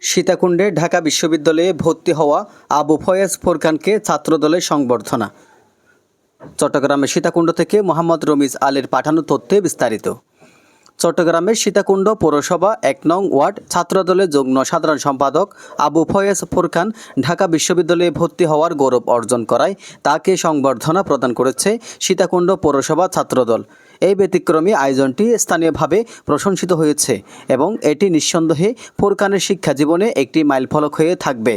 সীতাকুণ্ডে ঢাকা বিশ্ববিদ্যালয়ে ভর্তি হওয়া আবু ফয়েজ ফোরকানকে ছাত্রদলের সংবর্ধনা। চট্টগ্রামের সীতাকুণ্ড থেকে মোহাম্মদ রমিজ আলীর পাঠানো তথ্যে বিস্তারিত। চট্টগ্রামের সীতাকুণ্ড পৌরসভা ১ নং ওয়ার্ড ছাত্রদলের যুগ্ম সাধারণ সম্পাদক আবু ফয়েজ ফোরকান ঢাকা বিশ্ববিদ্যালয়ে ভর্তি হওয়ার গৌরব অর্জন করায় তাকে সংবর্ধনা প্রদান করেছে সীতাকুণ্ড পৌরসভা ছাত্রদল। এই ব্যতিক্রমী আয়োজনটি স্থানীয়ভাবে প্রশংসিত হয়েছে এবং এটি নিঃসন্দেহে ফোরকানের শিক্ষা জীবনে একটি মাইলফলক হয়ে থাকবে।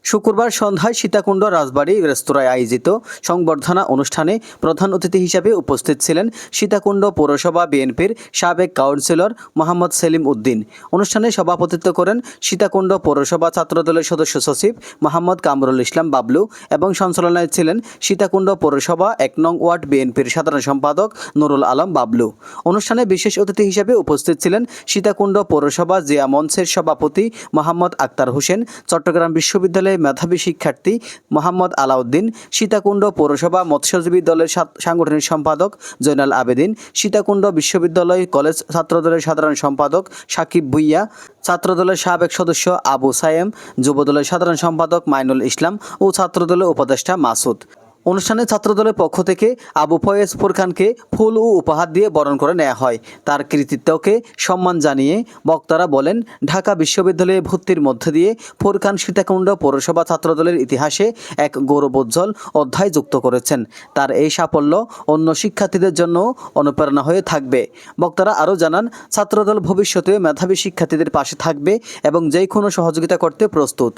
শুক্রবার সন্ধ্যায় সীতাকুণ্ড রাজবাড়ী রেস্তোরাঁয় আয়োজিত সংবর্ধনা অনুষ্ঠানে প্রধান অতিথি হিসেবে উপস্থিত ছিলেন সীতাকুণ্ড পৌরসভা বিএনপির সাবেক কাউন্সিলর মোহাম্মদ সেলিম উদ্দিন। অনুষ্ঠানে সভাপতিত্ব করেন সীতাকুণ্ড পৌরসভা ছাত্রদলের সদস্য সচিব মোহাম্মদ কামরুল ইসলাম বাবলু এবং সঞ্চালনায় ছিলেন সীতাকুণ্ড পৌরসভা ১ নং ওয়ার্ড বিএনপির সাধারণ সম্পাদক নুরুল আলম বাবলু। অনুষ্ঠানে বিশেষ অতিথি হিসেবে উপস্থিত ছিলেন সীতাকুণ্ড পৌরসভা জিয়া মঞ্চের সভাপতি মোহাম্মদ আক্তার হোসেন, চট্টগ্রাম বিশ্ববিদ্যালয়ের মেধাবী শিক্ষার্থী মোহাম্মদ আলাউদ্দিন, সীতাকুণ্ড পৌরসভা মৎস্যজীবী দলের সাংগঠনিক সম্পাদক জয়নাল আবেদিন, সীতাকুণ্ড বিশ্ববিদ্যালয় কলেজ ছাত্রদলের সাধারণ সম্পাদক সাকিব ভুইয়া, ছাত্রদলের সাবেক সদস্য আবু সায়েম, যুবদলের সাধারণ সম্পাদক মাইনুল ইসলাম ও ছাত্রদলের উপদেষ্টা মাসুদ। অনুষ্ঠানে ছাত্রদলের পক্ষ থেকে আবু ফয়েজ ফোরকানকে ফুল ও উপহার দিয়ে বরণ করে নেওয়া হয়। তার কৃতিত্বকে সম্মান জানিয়ে বক্তারা বলেন, ঢাকা বিশ্ববিদ্যালয়ে ভর্তির মধ্য দিয়ে ফোরকান সীতাকুণ্ড পৌরসভা ছাত্রদলের ইতিহাসে এক গৌরবোজ্জ্বল অধ্যায় যুক্ত করেছেন। তার এই সাফল্য অন্য শিক্ষার্থীদের জন্য অনুপ্রেরণা হয়ে থাকবে। বক্তারা আরও জানান, ছাত্রদল ভবিষ্যতে মেধাবী শিক্ষার্থীদের পাশে থাকবে এবং যে কোনো সহযোগিতা করতে প্রস্তুত।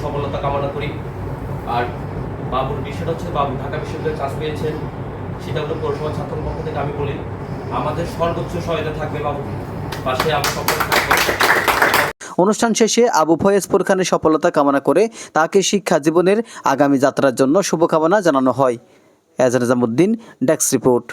সফলতা কামনা করি। আর বাবুর বিষয়টা হচ্ছে, বাবু ঢাকা বিশ্ববিদ্যালয়ে চান্স পেয়েছেন। সীতাকুণ্ড পৌরসভা ছাত্র পক্ষ থেকে আমি বলি, আমাদের সর্বোচ্চ সহায়তা থাকবে বাবুর পাশে, আমরা সকলে থাকবো। অনুষ্ঠান শেষে আবু ফয়েজ ফোরকানের সফলতা কামনা করে তাকে শিক্ষা জীবনের আগামী যাত্রার জন্য শুভকামনা জানানো হয়। Ejaz Nizamuddin, desk report.